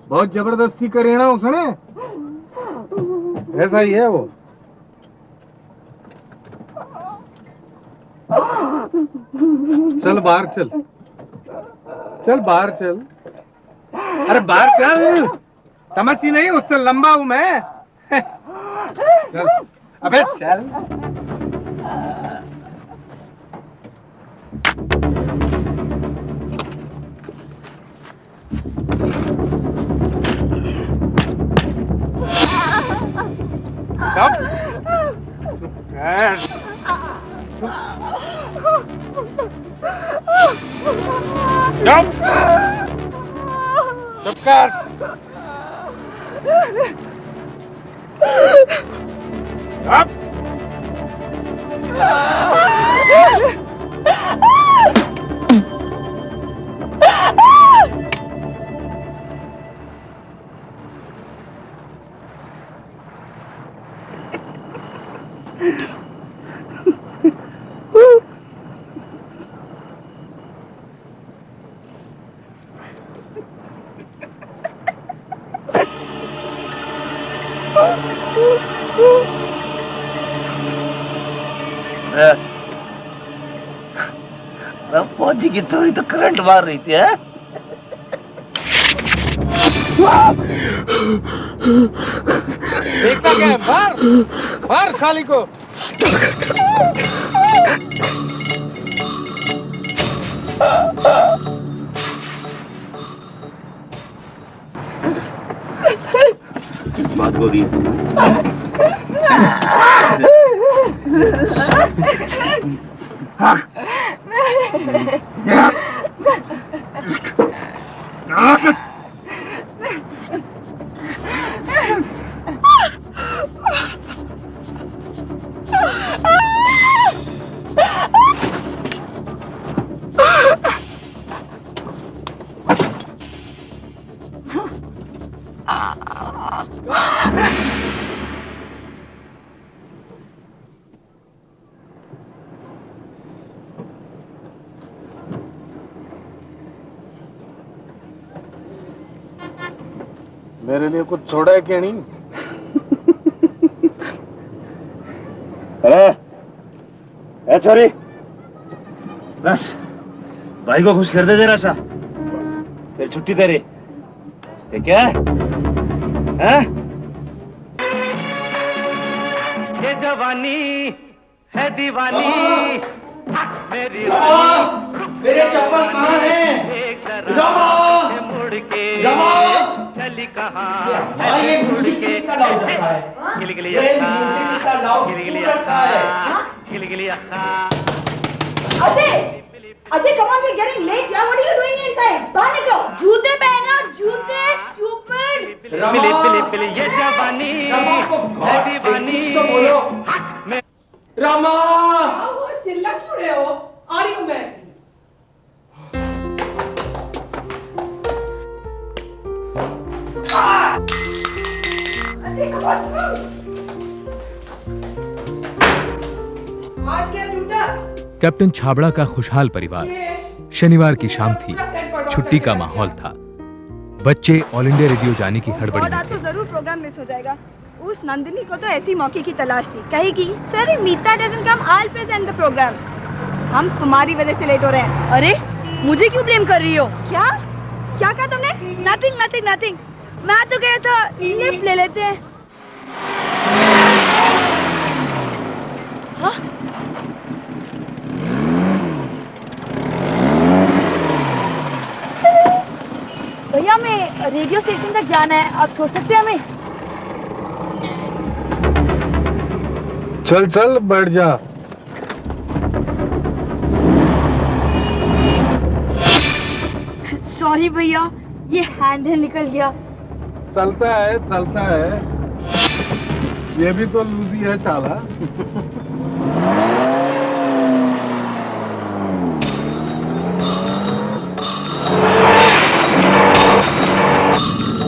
बहुत जबरदस्ती करे ना उसने, ऐसा ही है वो। चल बाहर चल, चल बाहर चल, अरे बाहर चल, समझती नहीं उससे लंबा हूं मैं। चल अबे चल। चुप कर। फौजी की चोरी तो करंट मार रही थी। है देखता क्या है? मार मार साली को। बात होगी। मेरे लिए कुछ छोड़ा है क्या नहीं? अरे छोरी, बस भाई को खुश कर दे जरा सा, फिर छुट्टी तेरी। ठीक है? हैं? ये जवानी है दीवानी मेरी। मेरे चप्पल कहाँ हैं? रामा! मुड़ के चली कहाँ? ये म्यूजिक कितना लाउड रखा है? गिली ये म्यूजिक कितना लाउड क्यों रखा है? गिली Ajay, Ajay, come on, we're getting late. Yeah, what are you doing inside? बाहर निकलो। जूते पहनो, जूते, stupid. पिली ये जवानी रमा को है दीवानी। कुछ तो बोलो। रमा! वो चिल्ला क्यों रहे हो? आ रही हूँ मैं। Ajay, come on. आज क्या टूटा? कैप्टन छाबड़ा का खुशहाल परिवार। शनिवार की शाम थी, छुट्टी का माहौल था। बच्चे ऑल इंडिया रेडियो जाने की हड़बड़ी में थे। तो जरूर प्रोग्राम मिस हो जाएगा। उस नंदिनी को तो ऐसी मौके की तलाश थी। कहेगी, sir Meeta doesn't come, I will present the programme. हम तुम्हारी वजह से लेट हो रहे हैं। अरे मुझे क्यों ब्लेम कर रही हो? क्या क्या कहा तुमने? Nothing nothing nothing. मैं तो कहा था लिफ्ट ले लेते हैं। हाँ? भैया हमें रेडियो स्टेशन तक जाना है, आप छोड़ सकते हैं हमें? चल चल बैठ जा। सॉरी भैया, ये हैंडल निकल गया। चलता है चलता है, ये भी तो लूजी है साला।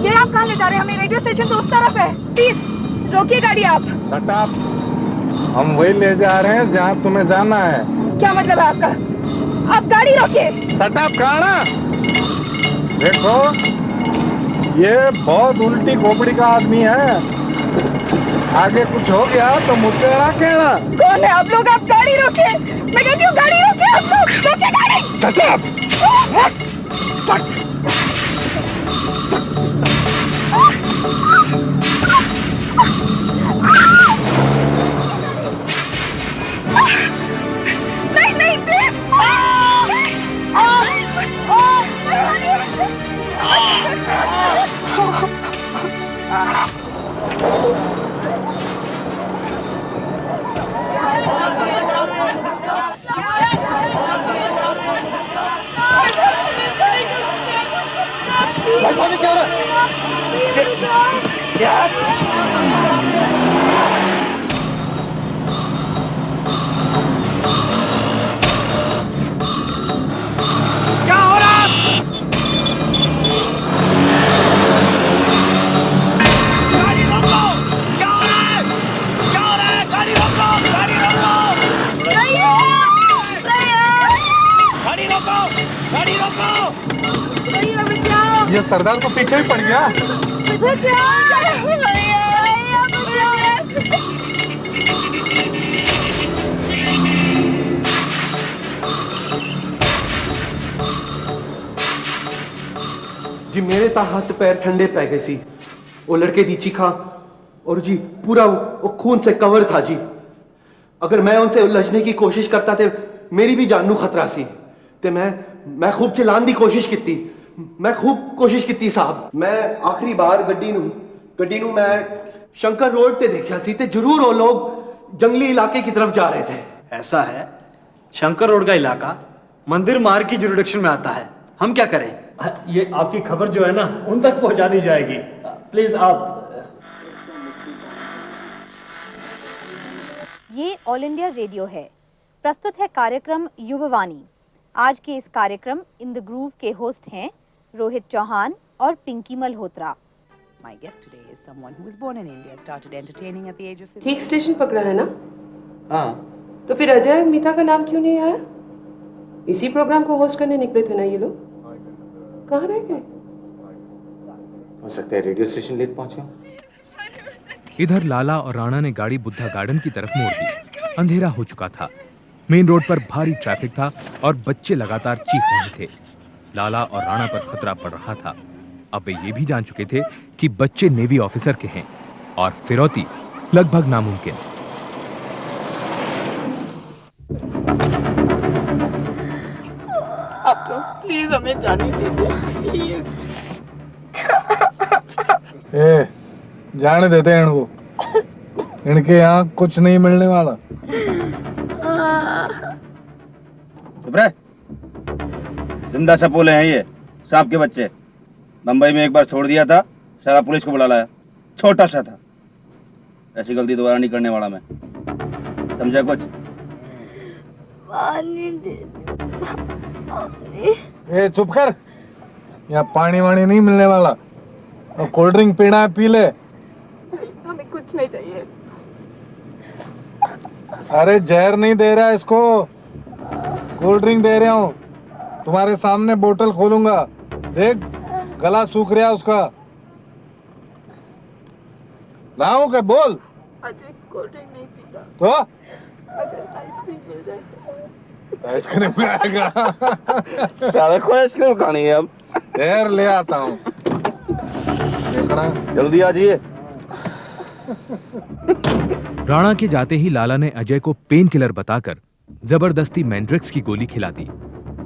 ये आप कहाँ ले जा रहे हैं हमें? रेडियो स्टेशन तो उस तरफ है। प्लीज रोकिए गाड़ी आप। Shut up. हम वही ले जा रहे हैं जहाँ तुम्हें जाना है। क्या मतलब है आपका? आप गाड़ी रोकिए। सटाप खाना। देखो ये बहुत उल्टी खोपड़ी का आदमी है, आगे कुछ हो गया तो मुझसे ना कहना। कौन है आप लोग? आप गाड़ी रोकिए। मैं कहती हूँ गाड़ी रोकिए। आप लोग रोकिए गाड़ी। सटाप। नहीं नहीं प्लीज। ये सरदार को पीछे ही पड़ गया। जी मेरे ता हाथ पैर ठंडे पै गए सी। वो लड़के दी चीखा और जी पूरा वो खून से कवर था जी। अगर मैं उनसे उलझने की कोशिश करता तो मेरी भी जान नू खतरा सी। ते मैं खूब चिल्लाने की कोशिश की। मैं खूब कोशिश की साहब। मैं आखिरी बार गड्डी नू मैं शंकर रोड पे देखा सी ते जरूर वो लोग जंगली इलाके की तरफ जा रहे थे। ऐसा है, शंकर रोड का इलाका मंदिर मार्ग की जुरिडिक्शन में आता है। हम क्या करें? ये आपकी खबर जो है ना उन तक पहुंचा दी जाएगी। प्लीज आप। ये ऑल इंडिया रेडियो है। प्रस्तुत है कार्यक्रम युववाणी। आज के इस कार्यक्रम इन द ग्रूव के होस्ट हैं रोहित चौहान और Pinky Malhotra. My guest today is someone who was born in India, started entertaining at the age of 15. ठीक स्टेशन पकड़ा है ना? हाँ। तो फिर अजय और मीता का नाम क्यों नहीं आया? इसी प्रोग्राम को होस्ट करने निकले थे ना ये लोग? कहाँ रह गए? हो सकता है रेडियो स्टेशन लेट पहुंचे। इधर लाला और राणा ने गाड़ी बुद्धा गार्डन की तरफ मोड़ दी। अंधेरा हो चुका था। मेन रोड पर भारी ट्रैफिक था और बच्चे लगातार चीख रहे थे। लाला और राणा पर खतरा पड़ रहा था। अब वे ये भी जान चुके थे कि बच्चे नेवी ऑफिसर के हैं और फिरौती लगभग नामुमकिन। आप लोग प्लीज हमें जाने दीजिए, प्लीज। जाने देते हैं इनको। इनके यहाँ कुछ नहीं मिलने वाला। चुप रहे। जिंदा सपोले हैं ये सांप के बच्चे। मुंबई में एक बार छोड़ दिया था, सारा पुलिस को बुला लाया। छोटा सा था, ऐसी गलती दोबारा नहीं करने वाला मैं। समझा कुछ? पानी दे। ए चुप कर। यहाँ पानी वानी नहीं मिलने वाला। और कोल्ड ड्रिंक पीना है पी ले। हमें कुछ नहीं चाहिए। अरे जहर नहीं दे रहा इसको, कोल्ड ड्रिंक दे रहा हूँ। तुम्हारे सामने बोतल खोलूंगा, देख गला सूख रहा उसका। लाऊं क्या? बोल। अजय कोल्ड ड्रिंक नहीं पीता। तो अगर आइसक्रीम मिल जाए तो। आइसक्रीम खाएगा। सारे को आइसक्रीम खानी है अब। देर ले आता हूँ, जल्दी आ जाइए। राणा के जाते ही लाला ने अजय को पेन किलर बताकर जबरदस्ती मैंड्रिक्स की गोली खिला दी।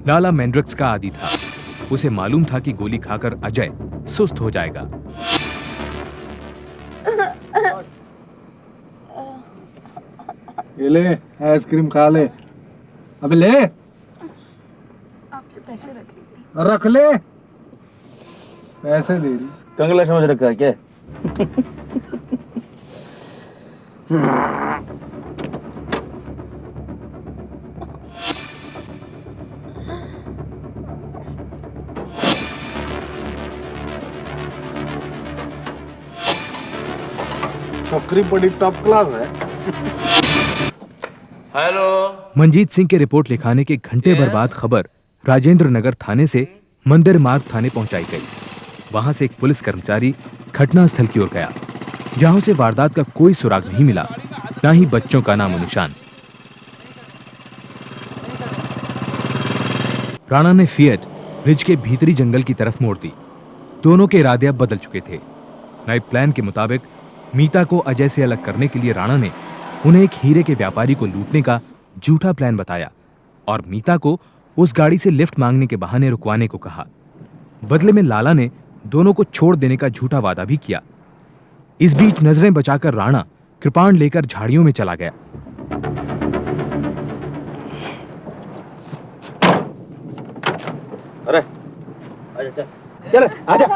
लाला मैंड्रिक्स का आदी था। उसे मालूम था कि गोली खाकर अजय सुस्त हो जाएगा। ये ले आइसक्रीम खा ले। अबे ले। आपके पैसे रख लीजिए। रख ले। पैसे दे रही। कंगला समझ रखा है क्या? छोकरी बड़ी टॉप क्लास है। हेलो। मंजीत सिंह के रिपोर्ट लिखाने के घंटे भर बाद खबर राजेंद्र नगर थाने से मंदिर मार्ग थाने पहुंचाई गई। वहां से एक पुलिस कर्मचारी घटनास्थल की ओर गया, जहां से वारदात का कोई सुराग नहीं मिला, न ही बच्चों का नामो निशान। राणा ने फिएट रिज के भीतरी जंगल की तरफ मोड़ दी। दोनों के इरादे अब बदल चुके थे। नए प्लान के मुताबिक मीता को अजय से अलग करने के लिए राणा ने उन्हें एक हीरे के व्यापारी को लूटने का झूठा प्लान बताया और मीता को उस गाड़ी से लिफ्ट मांगने के बहाने रुकवाने को कहा। बदले में लाला ने दोनों को छोड़ देने का झूठा वादा भी किया। इस बीच नजरें बचाकर राणा कृपाण लेकर झाड़ियों में चला गया। अरे चल आजा,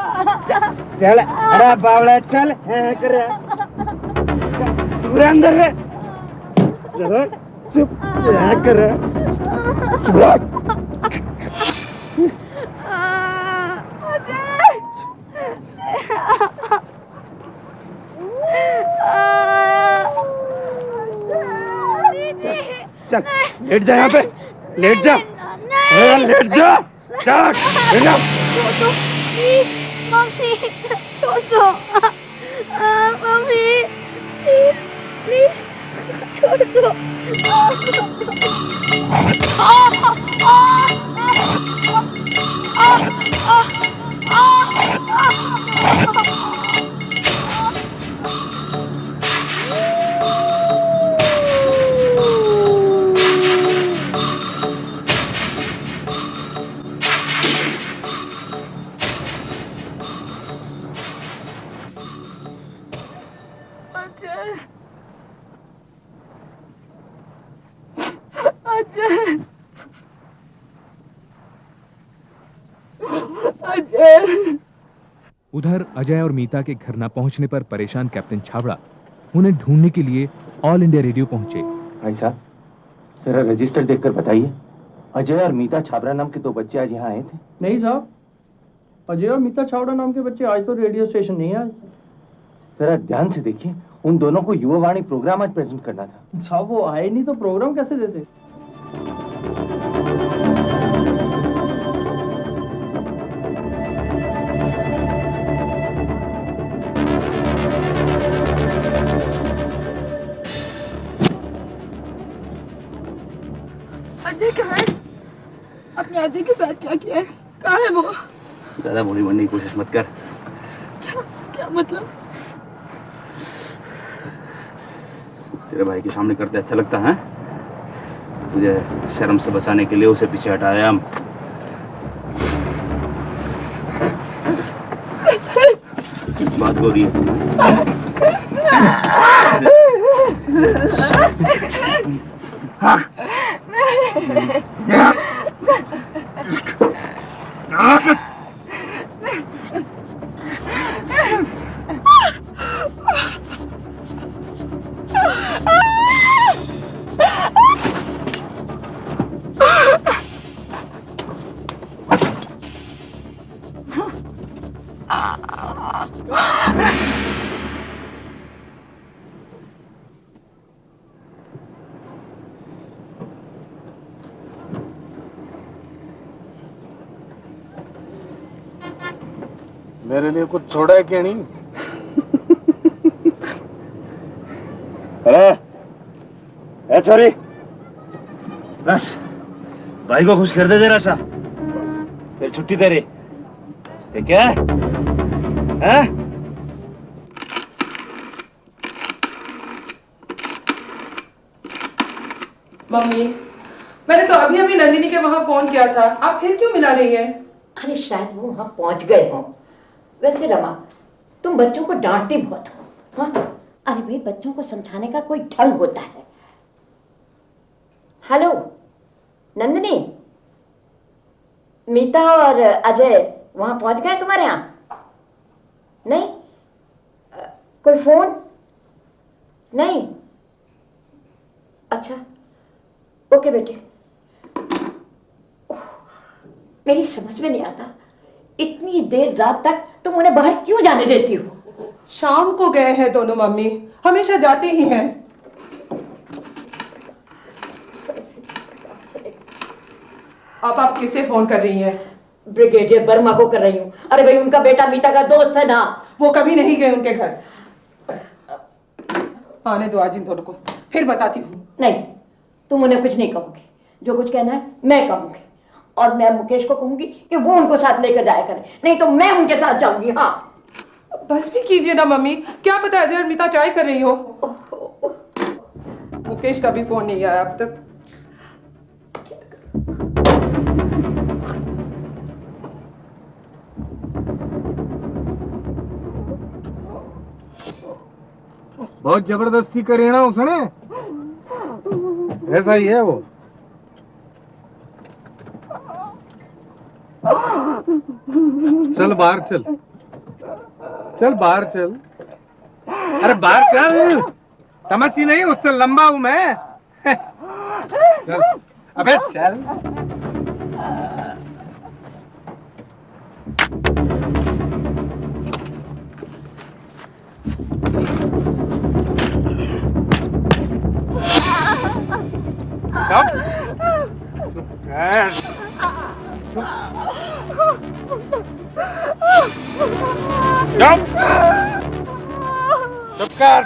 चल अरे बावड़ा चल कर पूरे अंदर रे, चलो चुप कर चल लेट जा, यहाँ पे लेट जा, लेट जा, लेट जा। प्लीज मम्मी छोड़ दो, मम्मी प्लीज प्लीज छोड़ दो। उधर अजय और मीता के घर न पहुंचने पर परेशान कैप्टन छाबड़ा उन्हें ढूंढने के लिए ऑल इंडिया रेडियो पहुंचे। भाई साहब, जरा रजिस्टर देखकर बताइए, अजय और मीता छाबड़ा नाम के 2 बच्चे आज यहाँ आए थे? नहीं साहब, अजय और मीता छाबड़ा नाम के बच्चे आज तो रेडियो स्टेशन नहीं आए। जरा ध्यान से देखिए, उन दोनों को युवावाणी प्रोग्राम आज प्रेजेंट करना था। साहब वो आए नहीं तो प्रोग्राम कैसे देते? अजय कहाँ है? अपने अजय के साथ क्या किया है? कहाँ है वो? ज्यादा भोली बनने की कोशिश मत कर। क्या मतलब? तेरे भाई के सामने करते अच्छा लगता है? तुझे शर्म से बचाने के लिए उसे पीछे हटाया हम। बात गोरी है। मेरे लिए कुछ छोड़ा है क्या नहीं? अरे छोरी, बस भाई को खुश कर दे जरा सा, फिर छुट्टी तेरी, ठीक है? हैं? मम्मी, मैंने तो अभी अभी नंदिनी के वहाँ फोन किया था, आप फिर क्यों मिला रही हैं? अरे शायद वो वहाँ पहुँच गए हों। वैसे रमा, तुम बच्चों को डांटती बहुत हो, हाँ? अरे भाई, बच्चों को समझाने का कोई ढंग होता है। हेलो नंदिनी, मीता और अजय वहाँ पहुँच गए तुम्हारे यहाँ? नहीं? कोई फोन नहीं? अच्छा, ओके बेटे। मेरी समझ में नहीं आता, इतनी देर रात तक तुम उन्हें बाहर क्यों जाने देती हो? शाम को गए हैं दोनों मम्मी, हमेशा जाते ही हैं। अब आप किसे फोन कर रही हैं? ब्रिगेडियर वर्मा को कर रही हूँ। अरे भाई उनका बेटा मीता का दोस्त है ना। वो कभी नहीं गए उनके घर। आने दो आज इन दोनों को, फिर बताती हूँ। नहीं, तुम उन्हें कुछ नहीं कहोगे। जो कुछ कहना है मैं कहूंगी, और मैं मुकेश को कहूंगी कि वो उनको साथ लेकर जाया करे, नहीं तो मैं उनके साथ जाऊंगी। हाँ बस भी कीजिए ना मम्मी, क्या पता अजय और मीता ट्राई कर रही हो। मुकेश का भी फोन नहीं आया अब तक। बहुत जबरदस्ती करी ना उसने, ऐसा ही है वो। चल बाहर चल, चल बाहर चल, अरे बाहर चल, समझती नहीं उससे लंबा हूं मैं। चल अबे चल। चुप कर।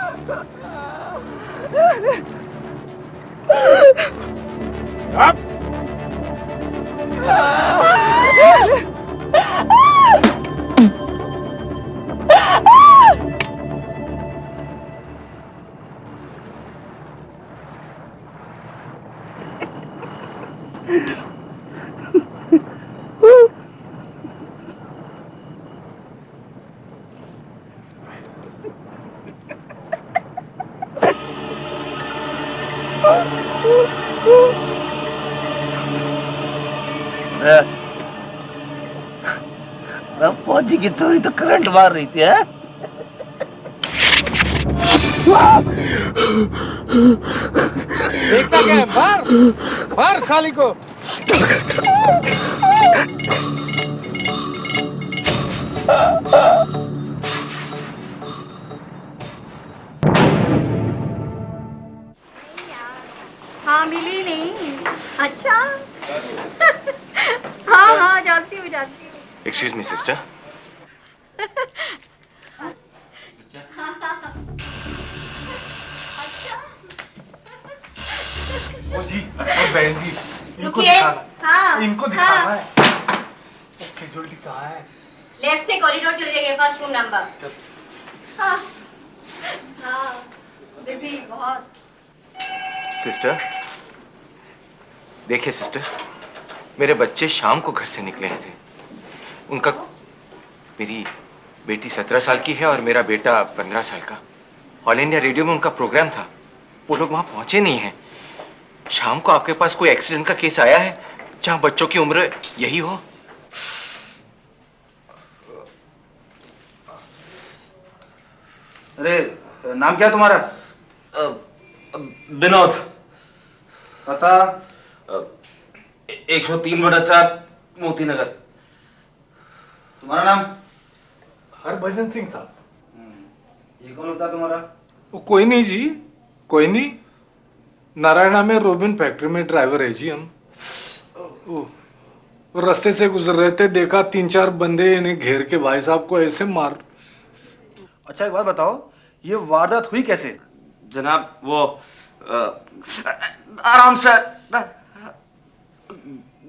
फौजी की चोरी तो करंट मार रही थी। देखता क्या है? मार मार साली को। हाँ मिली नहीं। अच्छा हाँ हाँ जानती हूँ जानती हूँ। Excuse me, sister. ओ जी, ओ बहन जी, इनको रुकिए। दिखाना, हाँ इनको दिखाना है। कैजुअलिटी कहाँ है? लेफ्ट से कॉरिडोर चले जाइए, फर्स्ट रूम नंबर। हाँ हाँ बिजी बहुत। सिस्टर, देखिए सिस्टर, मेरे बच्चे शाम को घर से निकले थे। उनका, मेरी बेटी 17 साल की है और मेरा बेटा 15 साल का। ऑल इंडिया रेडियो में उनका प्रोग्राम था, वो लोग वहां पहुंचे नहीं हैं। शाम को आपके पास कोई एक्सीडेंट का केस आया है जहां बच्चों की उम्र यही हो? अरे नाम क्या तुम्हारा? विनोद। पता 103/4 मोती नगर। तुम्हारा नाम? हरभजन सिंह साहब। ये कौन होता तुम्हारा? वो कोई नहीं जी, कोई नहीं। नारायणा में रोबिन फैक्ट्री में ड्राइवर है जी हम। वो रास्ते से गुजर रहे थे, देखा 3-4 बंदे इन्हें घेर के भाई साहब को ऐसे मार। अच्छा एक बात बताओ, ये वारदात हुई कैसे? जनाब वो आराम से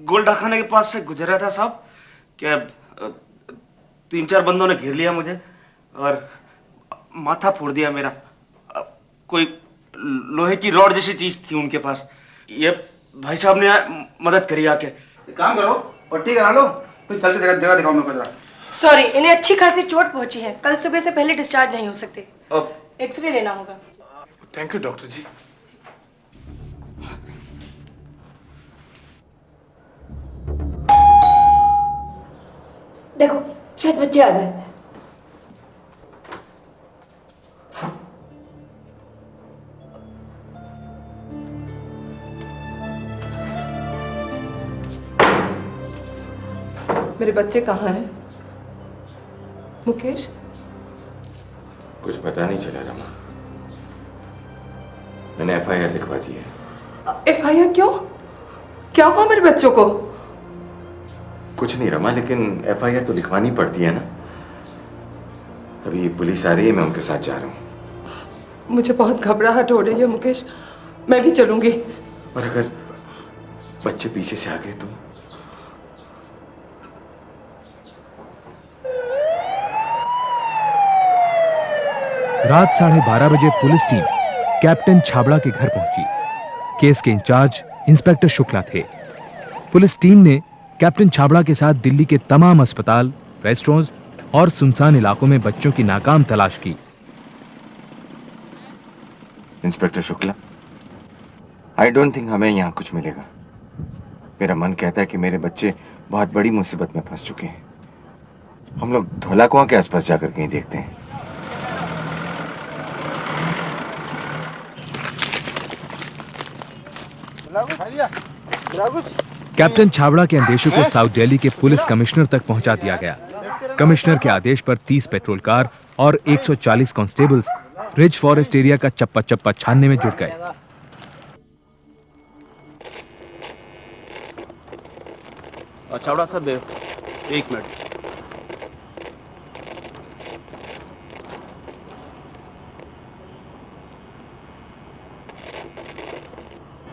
गोल्डा खाने के पास से गुजर रहा था साहब, क्या 3-4 बंदों ने घेर लिया मुझे और माथा फोड़ दिया मेरा। कोई लोहे की रॉड जैसी चीज थी उनके पास। ये भाई साहब ने मदद करी आके। एक काम करो, पट्टी करा लो, फिर चल के जगह दिखाओ मेरे को जरा। सॉरी, इन्हें अच्छी खासी चोट पहुंची है, कल सुबह से पहले डिस्चार्ज नहीं हो सकते। एक्सरे लेना होगा। थैंक यू डॉक्टर जी। देखो शायद बच्चे आ गए। मेरे बच्चे कहाँ हैं? मुकेश? कुछ पता नहीं चला रमा। मैंने FIR लिखवा दी है। FIR क्यों? क्या हुआ मेरे बच्चों को? कुछ नहीं रमा, लेकिन एफआईआर तो लिखवानी पड़ती है ना। अभी पुलिस आ रही है, मैं उनके साथ जा रहा हूँ। मुझे बहुत घबराहट हो रही है मुकेश, मैं भी चलूंगी। और अगर बच्चे पीछे से आ गए तो? रात 12:30 बजे पुलिस टीम कैप्टन छाबड़ा के घर पहुंची। केस के इंचार्ज इंस्पेक्टर शुक्ला थे। पुलिस टीम ने कैप्टन छाबड़ा के साथ दिल्ली के तमाम अस्पताल, रेस्टोरेंट्स और सुनसान इलाकों में बच्चों की नाकाम तलाश की। Inspector Shukla, I don't think हमें यहाँ कुछ मिलेगा। मेरा मन कहता है कि मेरे बच्चे बहुत बड़ी मुसीबत में फंस चुके हैं। हम लोग धौला कुआं के आसपास जाकर कहीं देखते हैं। कैप्टन छाबड़ा के अंदेशों को साउथ दिल्ली के पुलिस कमिश्नर तक पहुंचा दिया गया। कमिश्नर के आदेश पर 30 पेट्रोल कार और 140 कांस्टेबल्स रिज फॉरेस्ट एरिया का चप्पा चप्पा छानने में जुट गए। छाबड़ा साहब, एक मिनट।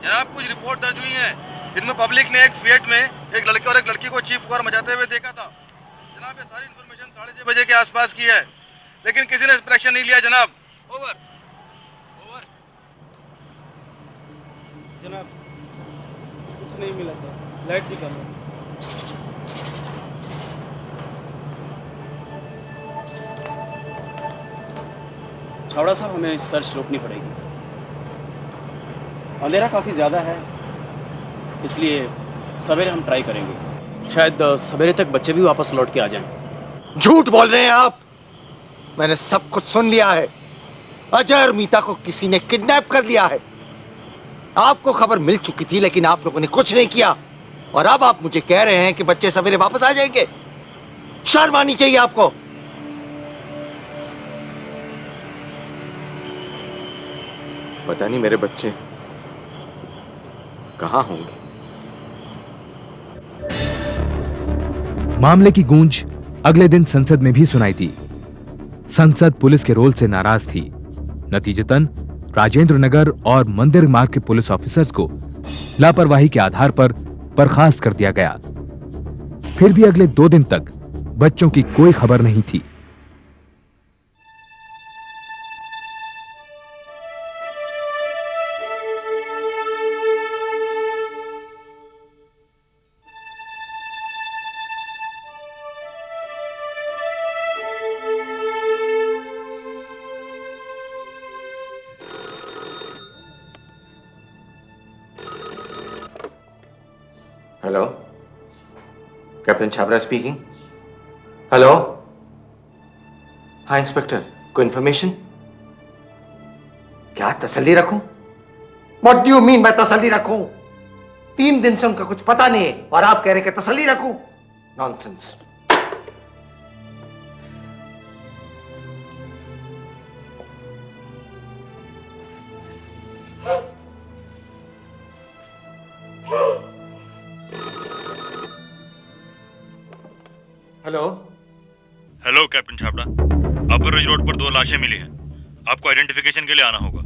जनाब, कुछ रिपोर्ट दर्ज हुई है जिनमें पब्लिक ने एक फिएट में एक लड़के और एक लड़की को चीख पुकार मचाते हुए देखा था। जनाब, ये सारी इन्फॉर्मेशन 6:30 बजे के आसपास की है, लेकिन किसी ने इस पर एक्शन नहीं लिया। जनाब, ओवर। ओवर। जनाब, कुछ नहीं मिला था, लाइट भी कम है। छावड़ा साहब, हमें सर्च रोकनी पड़ेगी। अंधेरा काफ़ी ज़्यादा है, इसलिए सवेरे हम ट्राई करेंगे। शायद सवेरे तक बच्चे भी वापस लौट के आ जाएं। झूठ बोल रहे हैं आप। मैंने सब कुछ सुन लिया है। अजय और मीता को किसी ने किडनैप कर लिया है। आपको खबर मिल चुकी थी, लेकिन आप लोगों ने कुछ नहीं किया। और अब आप मुझे कह रहे हैं कि बच्चे सवेरे वापस आ जाएंगे। शर्म आनी चाहिए आपको। पता नहीं मेरे बच्चे कहां होंगे। मामले की गूंज अगले दिन संसद में भी सुनाई दी। संसद पुलिस के रोल से नाराज थी। नतीजतन राजेंद्र नगर और मंदिर मार्ग के पुलिस ऑफिसर्स को लापरवाही के आधार पर बर्खास्त कर दिया गया। फिर भी अगले 2 दिन तक बच्चों की कोई खबर नहीं थी। Hello, captain Chhabra speaking. Hello, हाँ इंस्पेक्टर, कोई इंफॉर्मेशन? क्या तसल्ली रखूं? What do you mean मैं तसल्ली रखूं? 3 दिन से उनका कुछ पता नहीं है और आप कह रहे कि तसल्ली रखूं? Nonsense. Hello. Hello captain Chhabra, upper ridge road पर 2 लाशें मिली हैं। आपको आइडेंटिफिकेशन के लिए आना होगा।